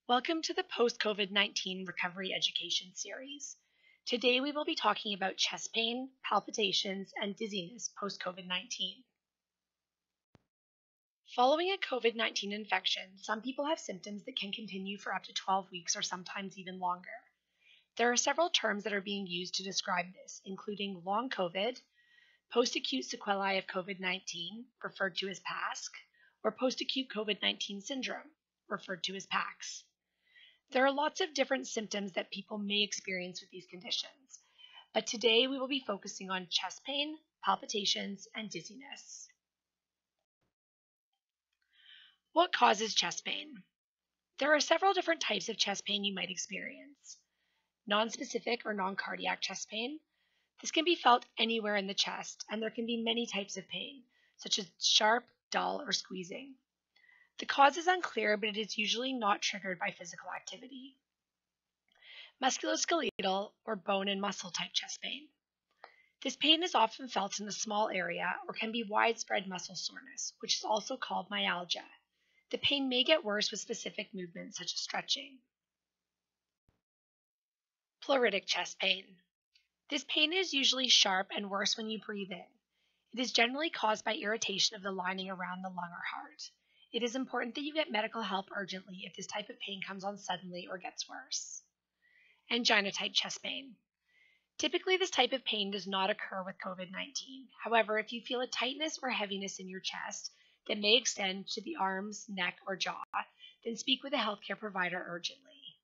Welcome to the Post-COVID-19 Recovery Education Series. Today we will be talking about chest pain, palpitations, and dizziness post-COVID-19. Following a COVID-19 infection, some people have symptoms that can continue for up to 12 weeks or sometimes even longer. There are several terms that are being used to describe this, including long COVID, post-acute sequelae of COVID-19, referred to as PASC, or post-acute COVID-19 syndrome, referred to as PACS. There are lots of different symptoms that people may experience with these conditions, but today we will be focusing on chest pain, palpitations, and dizziness. What causes chest pain? There are several different types of chest pain you might experience. Nonspecific or non-cardiac chest pain. This can be felt anywhere in the chest, and there can be many types of pain, such as sharp, dull, or squeezing. The cause is unclear, but it is usually not triggered by physical activity. Musculoskeletal or bone and muscle type chest pain. This pain is often felt in a small area or can be widespread muscle soreness, which is also called myalgia. The pain may get worse with specific movements such as stretching. Pleuritic chest pain. This pain is usually sharp and worse when you breathe in. It is generally caused by irritation of the lining around the lung or heart. It is important that you get medical help urgently if this type of pain comes on suddenly or gets worse. Angina-type chest pain. Typically, this type of pain does not occur with COVID-19. However, if you feel a tightness or heaviness in your chest that may extend to the arms, neck, or jaw, then speak with a healthcare provider urgently.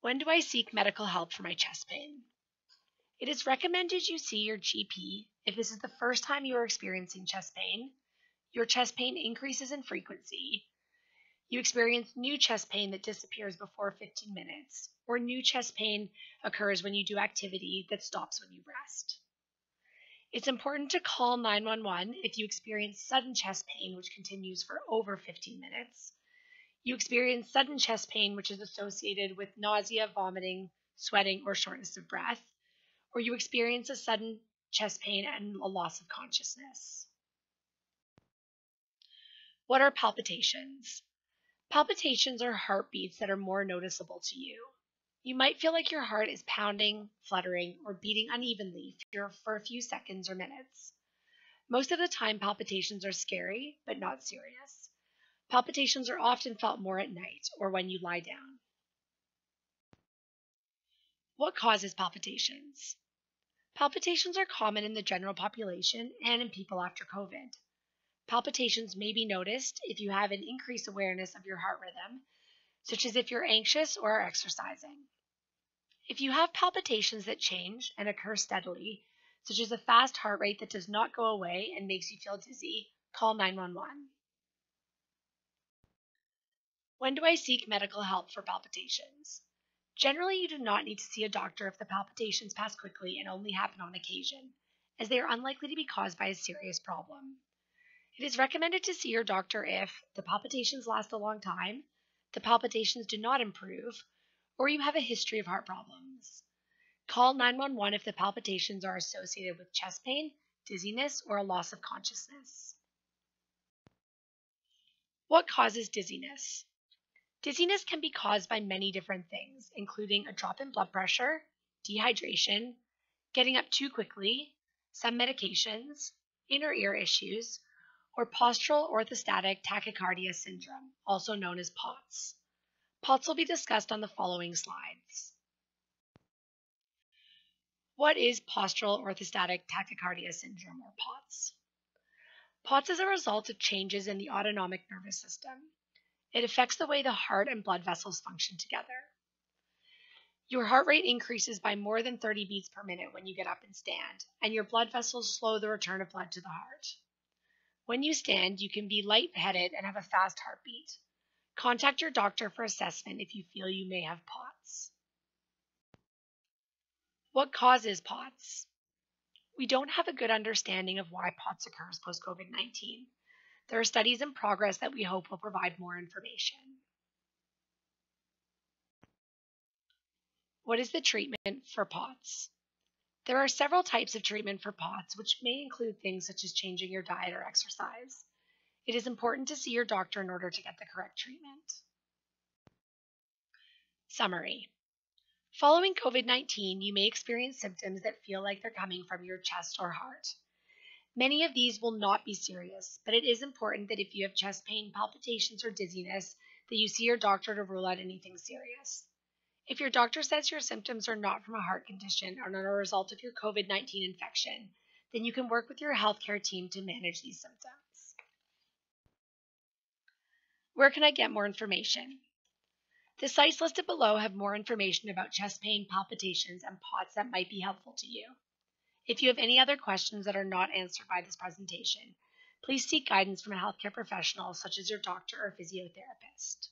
When do I seek medical help for my chest pain? It is recommended you see your GP if this is the first time you are experiencing chest pain, your chest pain increases in frequency, you experience new chest pain that disappears before 15 minutes, or new chest pain occurs when you do activity that stops when you rest. It's important to call 911 if you experience sudden chest pain which continues for over 15 minutes. You experience sudden chest pain which is associated with nausea, vomiting, sweating, or shortness of breath, or you experience a sudden chest pain and a loss of consciousness. What are palpitations? Palpitations are heartbeats that are more noticeable to you. You might feel like your heart is pounding, fluttering, or beating unevenly for a few seconds or minutes. Most of the time, palpitations are scary, but not serious. Palpitations are often felt more at night or when you lie down. What causes palpitations? Palpitations are common in the general population and in people after COVID. Palpitations may be noticed if you have an increased awareness of your heart rhythm, such as if you're anxious or are exercising. If you have palpitations that change and occur steadily, such as a fast heart rate that does not go away and makes you feel dizzy, call 911. When do I seek medical help for palpitations? Generally, you do not need to see a doctor if the palpitations pass quickly and only happen on occasion, as they are unlikely to be caused by a serious problem. It is recommended to see your doctor if the palpitations last a long time, the palpitations do not improve, or you have a history of heart problems. Call 911 if the palpitations are associated with chest pain, dizziness, or a loss of consciousness. What causes dizziness? Dizziness can be caused by many different things, including a drop in blood pressure, dehydration, getting up too quickly, some medications, inner ear issues, or Postural Orthostatic Tachycardia syndrome, also known as POTS. POTS will be discussed on the following slides. What is Postural Orthostatic Tachycardia syndrome, or POTS? POTS is a result of changes in the autonomic nervous system. It affects the way the heart and blood vessels function together. Your heart rate increases by more than 30 beats per minute when you get up and stand, and your blood vessels slow the return of blood to the heart. When you stand, you can be lightheaded and have a fast heartbeat. Contact your doctor for assessment if you feel you may have POTS. What causes POTS? We don't have a good understanding of why POTS occurs post-COVID-19. There are studies in progress that we hope will provide more information. What is the treatment for POTS? There are several types of treatment for POTS, which may include things such as changing your diet or exercise. It is important to see your doctor in order to get the correct treatment. Summary. Following COVID-19, you may experience symptoms that feel like they're coming from your chest or heart. Many of these will not be serious, but it is important that if you have chest pain, palpitations, or dizziness, that you see your doctor to rule out anything serious. If your doctor says your symptoms are not from a heart condition or are a result of your COVID-19 infection, then you can work with your healthcare team to manage these symptoms. Where can I get more information? The sites listed below have more information about chest pain, palpitations, and POTS that might be helpful to you. If you have any other questions that are not answered by this presentation, please seek guidance from a healthcare professional such as your doctor or physiotherapist.